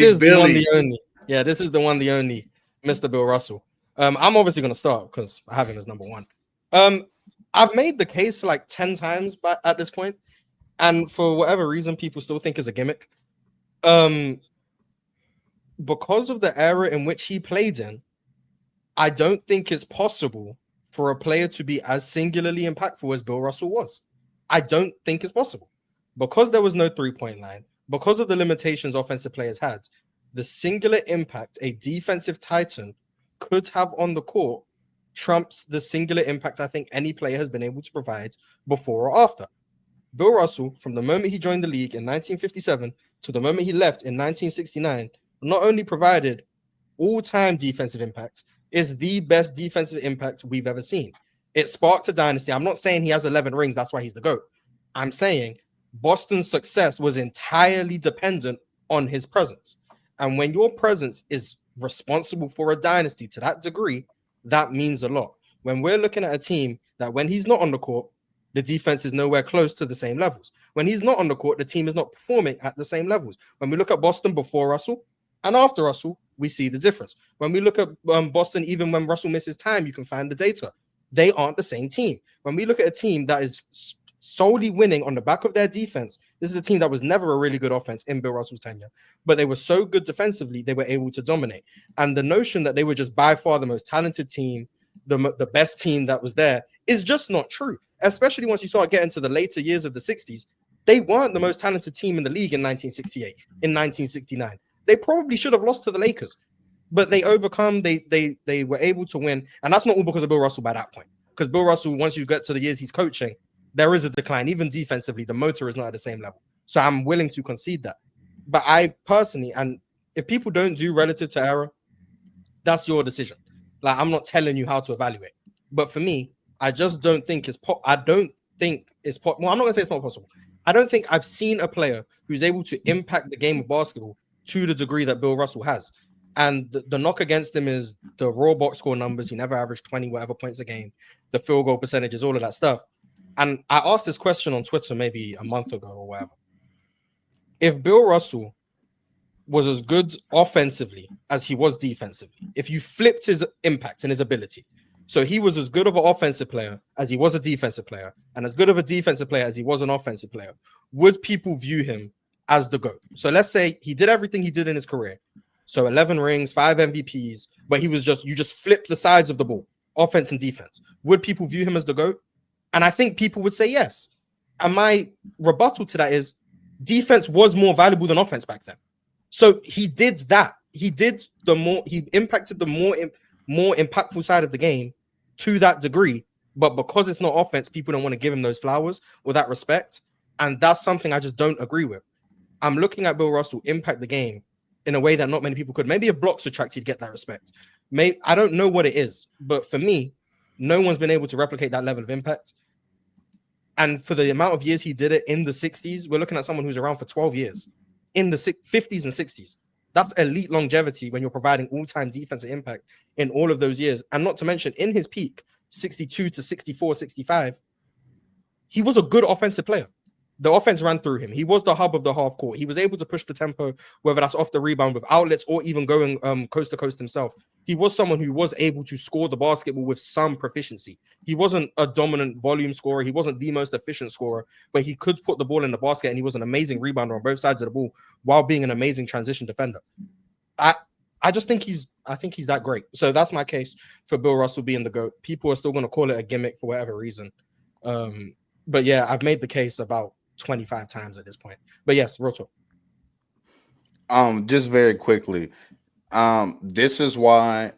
is the one, the only. Yeah, this is the one, the only Mr. Bill Russell. I'm obviously going to start because I have him as number one. I've made the case like 10 times at this point, and for whatever reason, people still think it's a gimmick. Because of the era in which he played in, I don't think it's possible for a player to be as singularly impactful as Bill Russell was. I don't think it's possible. Because there was no three-point line, because of the limitations offensive players had, the singular impact a defensive titan could have on the court trumps the singular impact I think any player has been able to provide before or after. Bill Russell, from the moment he joined the league in 1957 to the moment he left in 1969, not only provided all-time defensive impact, is the best defensive impact we've ever seen. It sparked a dynasty. I'm not saying he has 11 rings, that's why he's the GOAT. I'm saying Boston's success was entirely dependent on his presence. And when your presence is responsible for a dynasty to that degree, that means a lot. When we're looking at a team that when he's not on the court, the defense is nowhere close to the same levels. When he's not on the court, the team is not performing at the same levels. When we look at Boston before Russell and after Russell, we see the difference. When we look at Boston, even when Russell misses time, you can find the data. They aren't the same team. When we look at a team that is solely winning on the back of their defense, this is a team that was never a really good offense in Bill Russell's tenure, but they were so good defensively, they were able to dominate. And the notion that they were just by far the most talented team, the best team that was there, is just not true. Especially once you start getting to the later years of the 60s, they weren't the most talented team in the league in 1968, in 1969. They probably should have lost to the Lakers, but they overcome, they were able to win. And that's not all because of Bill Russell by that point. Because Bill Russell, once you get to the years he's coaching, there is a decline. Even defensively, the motor is not at the same level. So I'm willing to concede that. But I personally, and if people don't do relative to era, that's your decision. Like, I'm not telling you how to evaluate. But for me, I just don't think it's well, I'm not gonna say it's not possible. I don't think I've seen a player who's able to impact the game of basketball to the degree that Bill Russell has. And the knock against him is the raw box score numbers. He never averaged 20 whatever points a game, the field goal percentages, all of that stuff. And I asked this question on Twitter maybe a month ago or whatever. If Bill Russell was as good offensively as he was defensively, if you flipped his impact and his ability, so he was as good of an offensive player as he was a defensive player, and as good of a defensive player as he was an offensive player, would people view him as the GOAT? So let's say he did everything he did in his career. So 11 rings, 5 MVPs, but you just flipped the sides of the ball, offense and defense. Would people view him as the GOAT? And I think people would say yes. And my rebuttal to that is defense was more valuable than offense back then. So he did that. He impacted the more impactful side of the game to that degree. But because it's not offense, people don't want to give him those flowers or that respect. And that's something I just don't agree with. I'm looking at Bill Russell impact the game in a way that not many people could. Maybe if blocks were tracked, he'd get that respect. I don't know what it is. But for me, no one's been able to replicate that level of impact. And for the amount of years he did it in the 60s, we're looking at someone who's around for 12 years in the 50s and 60s. That's elite longevity when you're providing all-time defensive impact in all of those years. And not to mention, in his peak, 62 to 64, 65, he was a good offensive player. The offense ran through him. He was the hub of the half court. He was able to push the tempo, whether that's off the rebound with outlets or even going coast to coast himself. He was someone who was able to score the basketball with some proficiency. He wasn't a dominant volume scorer. He wasn't the most efficient scorer, but he could put the ball in the basket, and he was an amazing rebounder on both sides of the ball while being an amazing transition defender. I just think he's that great. So that's my case for Bill Russell being the GOAT. People are still going to call it a gimmick for whatever reason. But yeah, I've made the case about 25 times at this point. But yes, real talk. Just very quickly. This is why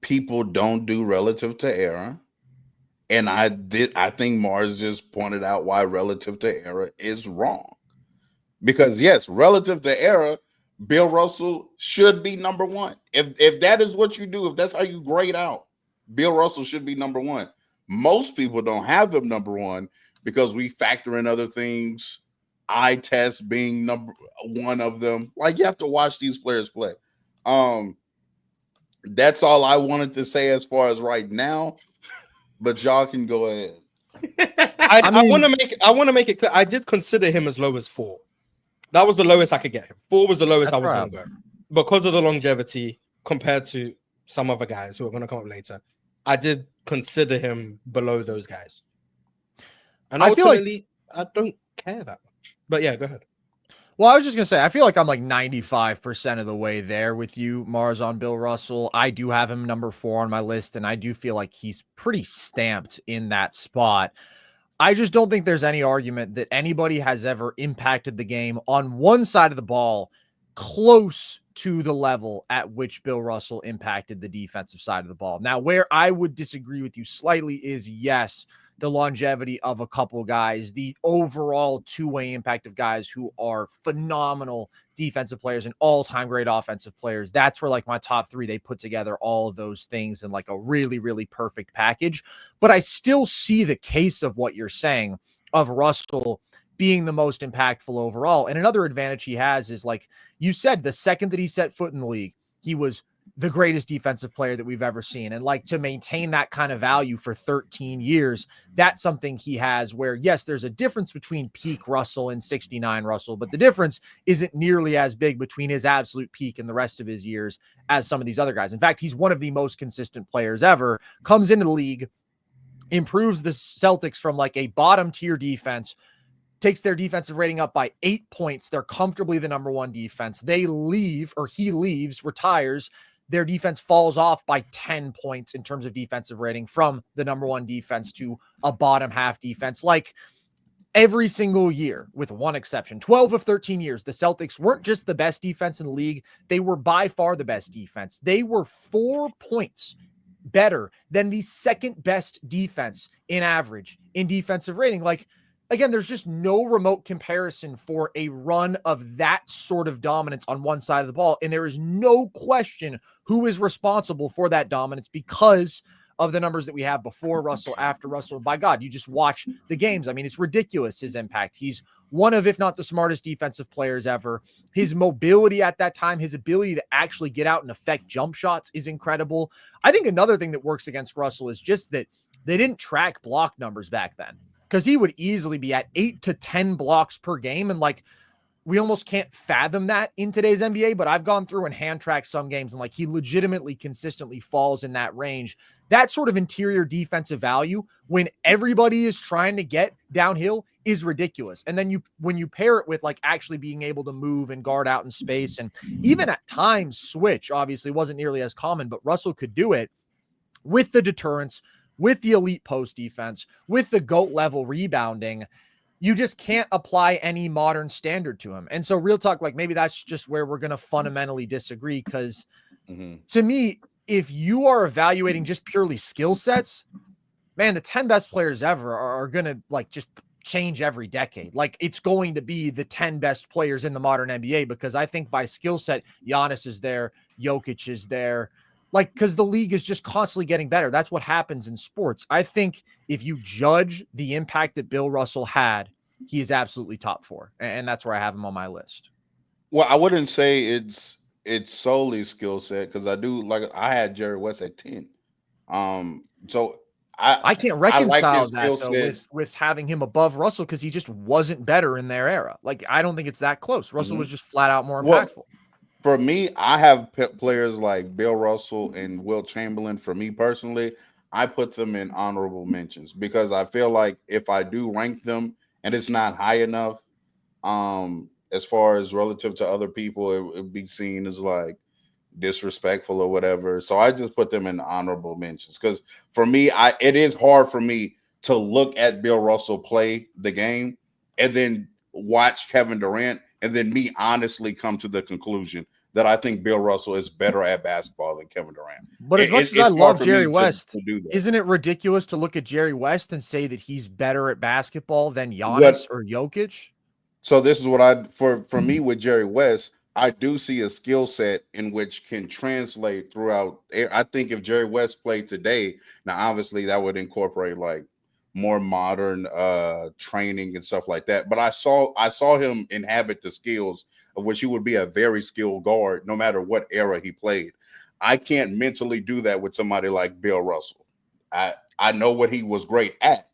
people don't do relative to era. And I think Mars just pointed out why relative to era is wrong. Because yes, relative to era, Bill Russell should be number one. If that is what you do, if that's how you grade out, Bill Russell should be number one. Most people don't have him number one because we factor in other things, eye test being number one of them. Like, you have to watch these players play. That's all I wanted to say as far as right now, but y'all can go ahead. I want to make it clear. I did consider him as low as 4. That was the lowest I could get him. 4 was the lowest I was That's going to go because of the longevity compared to some other guys who are going to come up later. I did consider him below those guys. And I feel like- ultimately, I don't care that much. But yeah, go ahead. Well, I was just going to say, I feel like I'm like 95% of the way there with you, Mars, on Bill Russell. I do have him number 4 on my list, and I do feel like he's pretty stamped in that spot. I just don't think there's any argument that anybody has ever impacted the game on one side of the ball close to the level at which Bill Russell impacted the defensive side of the ball. Now, where I would disagree with you slightly is, yes, the longevity of a couple guys, the overall two-way impact of guys who are phenomenal defensive players and all-time great offensive players. That's where like my top 3, they put together all of those things in like a really, really perfect package. But I still see the case of what you're saying of Russell being the most impactful overall. And another advantage he has is, like you said, the second that he set foot in the league, he was the greatest defensive player that we've ever seen. And like to maintain that kind of value for 13 years, that's something he has where, yes, there's a difference between peak Russell and 69 Russell, but the difference isn't nearly as big between his absolute peak and the rest of his years as some of these other guys. In fact, he's one of the most consistent players ever, comes into the league, improves the Celtics from like a bottom tier defense, takes their defensive rating up by 8 points. They're comfortably the number 1 defense. They leave, or he leaves, retires. Their defense falls off by 10 points in terms of defensive rating from the number 1 defense to a bottom half defense. Like every single year, with one exception, 12 of 13 years, the Celtics weren't just the best defense in the league. They were by far the best defense. They were 4 points better than the second best defense in average in defensive rating. Like, again, there's just no remote comparison for a run of that sort of dominance on one side of the ball. And there is no question who is responsible for that dominance because of the numbers that we have before Russell, after Russell. By God, you just watch the games. I mean, it's ridiculous, his impact. He's one of, if not the smartest defensive players ever. His mobility at that time, his ability to actually get out and affect jump shots is incredible. I think another thing that works against Russell is just that they didn't track block numbers back then, because he would easily be at 8 to 10 blocks per game. And like, we almost can't fathom that in today's NBA, but I've gone through and hand tracked some games and like he legitimately consistently falls in that range. That sort of interior defensive value when everybody is trying to get downhill is ridiculous. And then when you pair it with like actually being able to move and guard out in space and even at times switch, obviously wasn't nearly as common, but Russell could do it with the deterrence, with the elite post defense, with the GOAT level rebounding. You just can't apply any modern standard to him. And so real talk, like maybe that's just where we're going to fundamentally disagree. Cause to me, if you are evaluating just purely skill sets, man, the 10 best players ever are going to like just change every decade. Like it's going to be the 10 best players in the modern NBA, because I think by skill set, Giannis is there, Jokic is there, like, because the league is just constantly getting better. That's what happens in sports. I think if you judge the impact that Bill Russell had, he is absolutely top 4. And that's where I have him on my list. Well, I wouldn't say it's solely skill set, because I had Jerry West at 10. So I can't reconcile his that skill though set. with having him above Russell, because he just wasn't better in their era. Like, I don't think it's that close. Russell was just flat out more impactful. For me, I have players like Bill Russell and Wilt Chamberlain. For me personally, I put them in honorable mentions, because I feel like if I do rank them and it's not high enough, as far as relative to other people, it would be seen as like disrespectful or whatever. So I just put them in honorable mentions, because for me, it is hard for me to look at Bill Russell play the game and then watch Kevin Durant and then me honestly come to the conclusion that I think Bill Russell is better at basketball than Kevin Durant. But as much as I love Jerry West, isn't it ridiculous to look at Jerry West and say that he's better at basketball than Giannis or Jokic? So this is what for me with Jerry West, I do see a skill set in which can translate throughout. I think if Jerry West played today, now obviously that would incorporate like more modern training and stuff like that. But I saw him inhabit the skills of which he would be a very skilled guard no matter what era he played. I can't mentally do that with somebody like Bill Russell. I know what he was great at,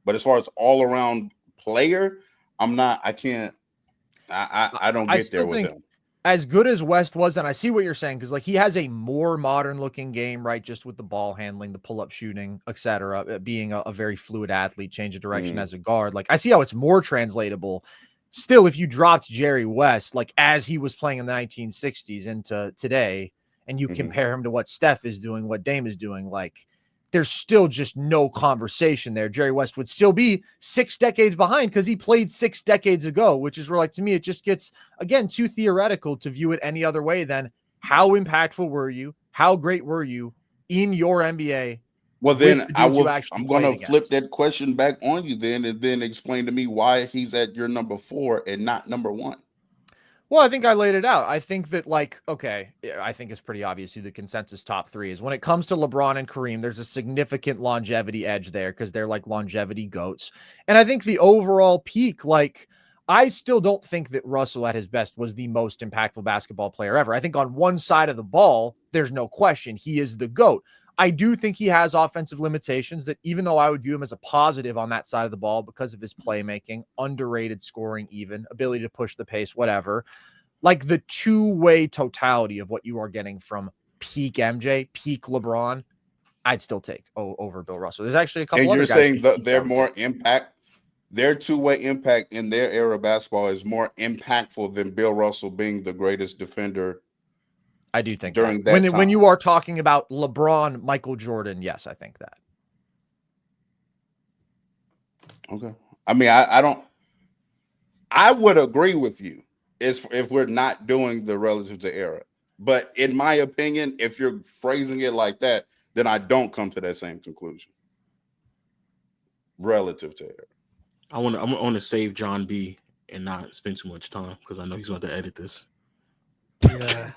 but as far as all around player, I can't I don't I get there still with think him. as good as West was, and I see what you're saying, because like he has a more modern looking game, right? Just with the ball handling, the pull-up shooting, etc., being a very fluid athlete, change of direction as a guard. Like I see how it's more translatable. Still, if you dropped Jerry West, like as he was playing in the 1960s into today, and you compare him to what Steph is doing, what Dame is doing, like there's still just no conversation there. Jerry West would still be 6 decades behind because he played 6 decades ago, which is where, like, to me, it just gets, again, too theoretical to view it any other way than how impactful were you? How great were you in your NBA? Well, then I'm going to flip against? that question back on you then, and then explain to me why he's at your number 4 and not number 1. Well, I think I laid it out. I think that, like, okay, I think it's pretty obvious who the consensus top 3 is. When it comes to LeBron and Kareem, there's a significant longevity edge there because they're like longevity goats. And I think the overall peak, like, I still don't think that Russell at his best was the most impactful basketball player ever. I think on one side of the ball, there's no question he is the GOAT. I do think he has offensive limitations that, even though I would view him as a positive on that side of the ball because of his playmaking, underrated scoring, even ability to push the pace, whatever, like the two-way totality of what you are getting from peak MJ, peak LeBron, I'd still take over Bill Russell. There's actually a couple And other you're guys saying that they're more impact, their two-way impact in their era of basketball is more impactful than Bill Russell being the greatest defender. I do think during that. that time. When you are talking about LeBron, Michael Jordan, yes, I think that. Okay. I mean, I would agree with you if we're not doing the relative to era. But in my opinion, if you're phrasing it like that, then I don't come to that same conclusion. Relative to era. I want to save John B and not spend too much time because I know he's going to edit this. Yeah.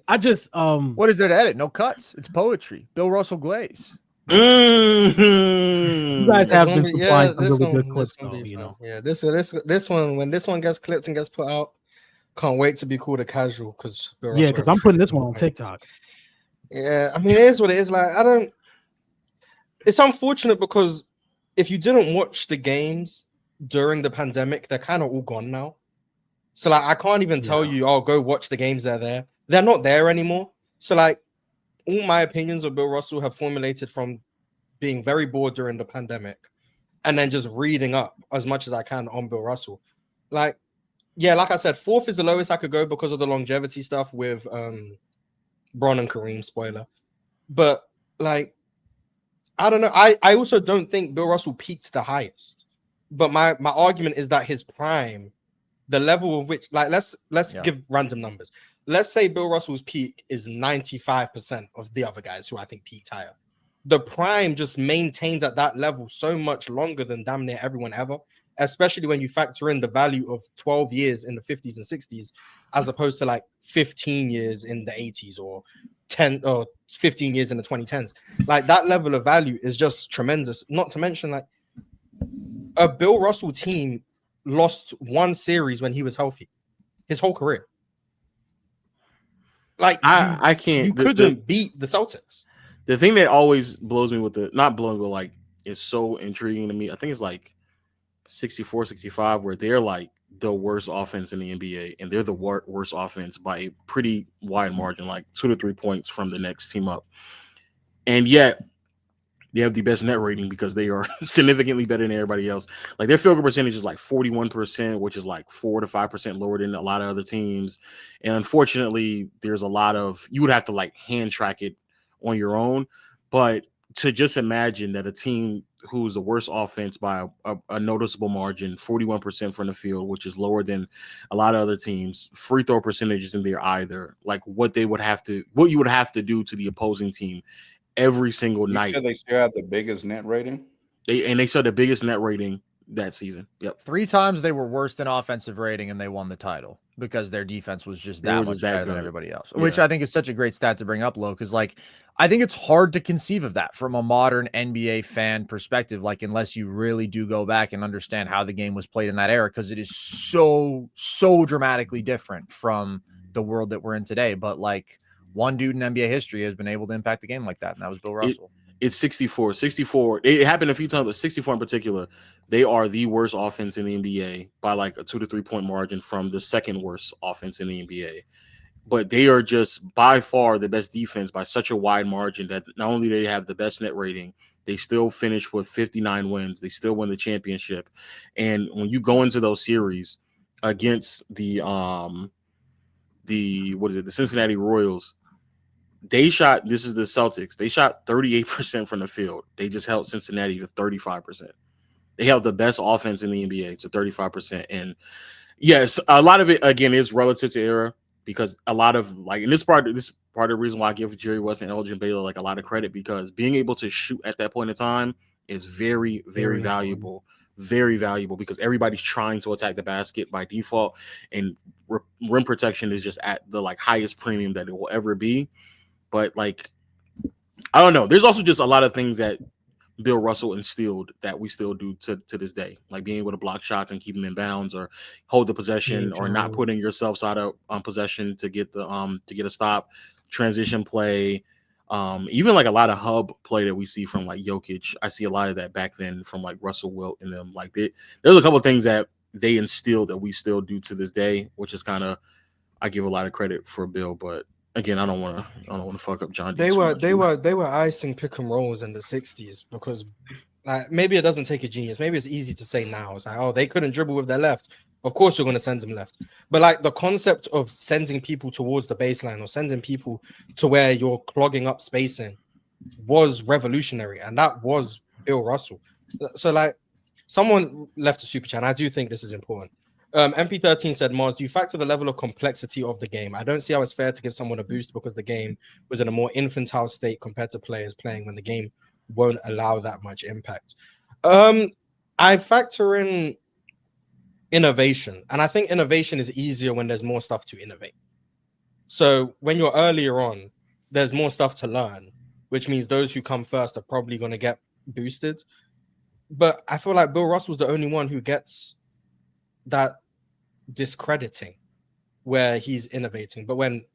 I just what is there to edit? No cuts. It's poetry. Bill Russell Glaze. You guys have been supplying some really good clips, though. You know. Yeah, this one, when this one gets clipped and gets put out, can't wait to be called a casual because I'm putting this one on TikTok. Yeah, I mean, it is what it is. Like, it's unfortunate because if you didn't watch the games during the pandemic, they're kind of all gone now. So like, I can't even tell you, oh, go watch the games. They're there. They're not there anymore. So like, all my opinions of Bill Russell have formulated from being very bored during the pandemic and then just reading up as much as I can on Bill Russell. Like, yeah, like I said, 4th is the lowest I could go because of the longevity stuff with Bron and Kareem, spoiler. But like, I don't know. I also don't think Bill Russell peaked the highest. But my argument is that his prime, the level of which, like, let's give random numbers. Let's say Bill Russell's peak is 95% of the other guys who I think peaked higher. The prime just maintained at that level so much longer than damn near everyone ever, especially when you factor in the value of 12 years in the 50s and 60s, as opposed to like 15 years in the 80s or 10 or 15 years in the 2010s. Like, that level of value is just tremendous. Not to mention, like, a Bill Russell team lost one series when he was healthy his whole career. Like, I can't. You couldn't beat the Celtics. The thing that always blows me with not blowing, but like is so intriguing to me. I think it's like 64, 65, where they're like the worst offense in the NBA, and they're the worst offense by a pretty wide margin, like 2 to 3 points from the next team up. And yet they have the best net rating because they are significantly better than everybody else. Like, their field goal percentage is like 41%, which is like 4 to 5% lower than a lot of other teams. And unfortunately, there's a lot of, you would have to like hand track it on your own. But to just imagine that a team who's the worst offense by a noticeable margin, 41% from the field, which is lower than a lot of other teams, free throw percentage isn't there either. Like, what you would have to do to the opposing team every single night. They still have the biggest net rating. They saw the biggest net rating that season. Yep. 3 times they were worse than offensive rating and they won the title because their defense was just that much better than everybody else, which I think is such a great stat to bring up, Lo, because like, I think it's hard to conceive of that from a modern NBA fan perspective, like, unless you really do go back and understand how the game was played in that era, because it is so dramatically different from the world that we're in today. But like, one dude in NBA history has been able to impact the game like that, and that was Bill Russell. It's 64. 64. It happened a few times, but 64 in particular, they are the worst offense in the NBA by like a 2 to 3 point margin from the second worst offense in the NBA. But they are just by far the best defense by such a wide margin that not only do they have the best net rating, they still finish with 59 wins. They still win the championship. And when you go into those series against the Cincinnati Royals, this is the Celtics. They shot 38% from the field. They just held Cincinnati to 35%. They held the best offense in the NBA to 35%. And yes, a lot of it again is relative to era, because a lot of like, and this part of the reason why I give Jerry West and Elgin Baylor like a lot of credit, because being able to shoot at that point in time is very, very valuable. Very valuable, because everybody's trying to attack the basket by default, and rim protection is just at the like highest premium that it will ever be. But like, I don't know. There's also just a lot of things that Bill Russell instilled that we still do to this day, like being able to block shots and keep them in bounds, or hold the possession, or not putting yourselves out of possession to get a stop, transition play, even like a lot of hub play that we see from like Jokic. I see a lot of that back then from like Russell Wilt and them. Like there's a couple of things that they instilled that we still do to this day, which is kind of, I give a lot of credit for Bill, but again, I don't want to fuck up John. They were icing pick and rolls in the 60s, because like, maybe it doesn't take a genius. Maybe it's easy to say now. It's like, oh, they couldn't dribble with their left. Of course, you're going to send them left. But like the concept of sending people towards the baseline, or sending people to where you're clogging up spacing, was revolutionary, and that was Bill Russell. So like, someone left a super chat, and I do think this is important. MP13 said, Mars, do you factor the level of complexity of the game? I don't see how it's fair to give someone a boost because the game was in a more infantile state compared to players playing when the game won't allow that much impact. I factor in innovation, and I think innovation is easier when there's more stuff to innovate. So when you're earlier on, there's more stuff to learn, which means those who come first are probably going to get boosted. But I feel like Bill Russell's the only one who gets that discrediting where he's innovating. But when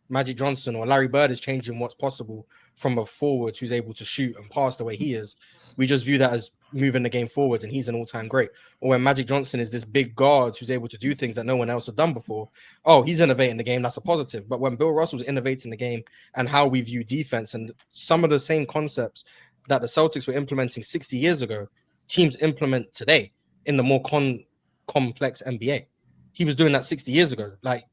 Magic Johnson or Larry Bird is changing what's possible from a forward who's able to shoot and pass the way he is, we just view that as moving the game forward, and he's an all-time great. Or when Magic Johnson is this big guard who's able to do things that no one else had done before, oh, he's innovating the game, that's a positive. But when Bill Russell's innovating the game and how we view defense, and some of the same concepts that the Celtics were implementing 60 years ago, teams implement today in the more complex NBA. He was doing that 60 years ago. Like,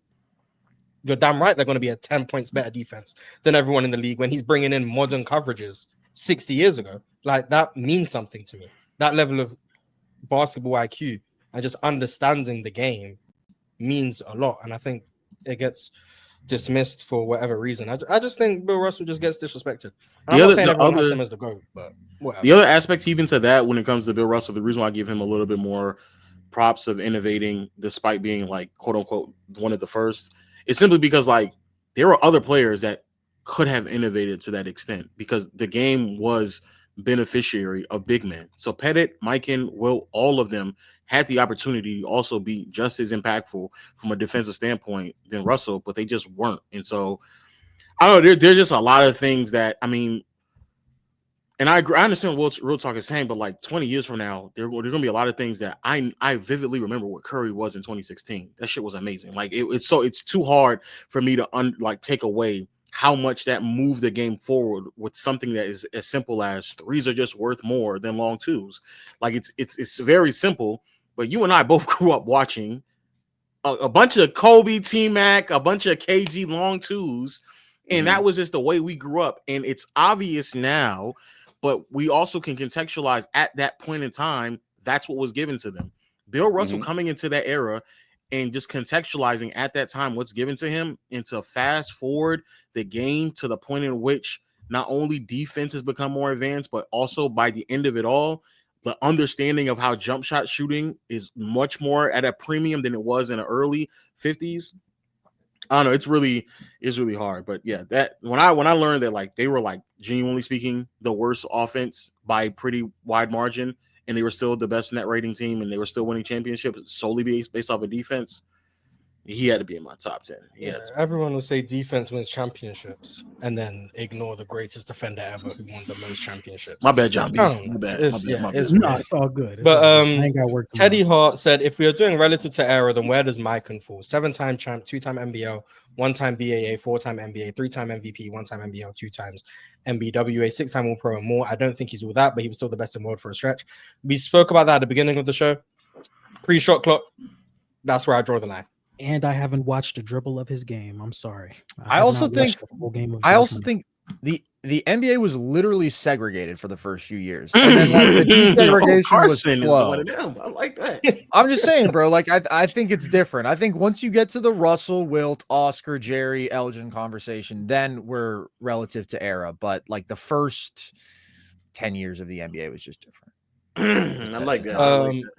you're damn right they're going to be a 10 points better defense than everyone in the league when he's bringing in modern coverages 60 years ago. Like, that means something to me. That level of basketball IQ and just understanding the game means a lot. And I think it gets dismissed for whatever reason. I just think Bill Russell just gets disrespected. I'm not saying everyone has him as the GOAT, but whatever. The other aspect even to that when it comes to Bill Russell, the reason why I give him a little bit more props of innovating despite being like quote unquote one of the first, is simply because like there were other players that could have innovated to that extent, because the game was beneficiary of big men. So Pettit, Mikan, Wilt, all of them had the opportunity to also be just as impactful from a defensive standpoint than Russell, but they just weren't. And so I don't know, there's just a lot of things that, I mean, and I understand what Real Talk is saying, but like 20 years from now, there are going to be a lot of things that I vividly remember what Curry was in 2016. That shit was amazing. Like it's too hard for me to take away how much that moved the game forward with something that is as simple as threes are just worth more than long twos. Like it's very simple, but you and I both grew up watching a bunch of Kobe, T-Mac, a bunch of KG long twos, and that was just the way we grew up. And it's obvious now, but we also can contextualize at that point in time, that's what was given to them. Bill Russell coming into that era and just contextualizing at that time what's given to him, and to fast forward the game to the point in which not only defenses become more advanced, but also by the end of it all, the understanding of how jump shot shooting is much more at a premium than it was in the early 50s. I don't know. It's really hard. But yeah, that when I learned that like they were like genuinely speaking the worst offense by a pretty wide margin, and they were still the best net rating team, and they were still winning championships solely based off of defense. He had to be in my top 10. Everyone will say defense wins championships and then ignore the greatest defender ever who won the most championships. My bad, John B. No, My bad. it's- My yeah, bad. it's- No, it's all good. It's But, all good. I ain't got work tomorrow. Teddy Hart said, if we are doing relative to era, then where does Mycon fall? 7-time champ, 2-time NBL, 1-time BAA, 4-time NBA, 3-time MVP, 1-time NBL, 2 times MBWA, 6-time All Pro and more. I don't think he's all that, but he was still the best in the world for a stretch. We spoke about that at the beginning of the show. Pre-shot clock, that's where I draw the line. And I haven't watched a dribble of his game. I'm sorry. I have also not think- watched the full game of I also Jordan. think the NBA was literally segregated for the first few years. And then like, the desegregation was Carson is slow. one of them. I like that. I'm just saying, bro. Like I think it's different. I think once you get to the Russell, Wilt, Oscar, Jerry, Elgin conversation, then we're relative to era. But like the first 10 years of the NBA was just different. I like that. I like that.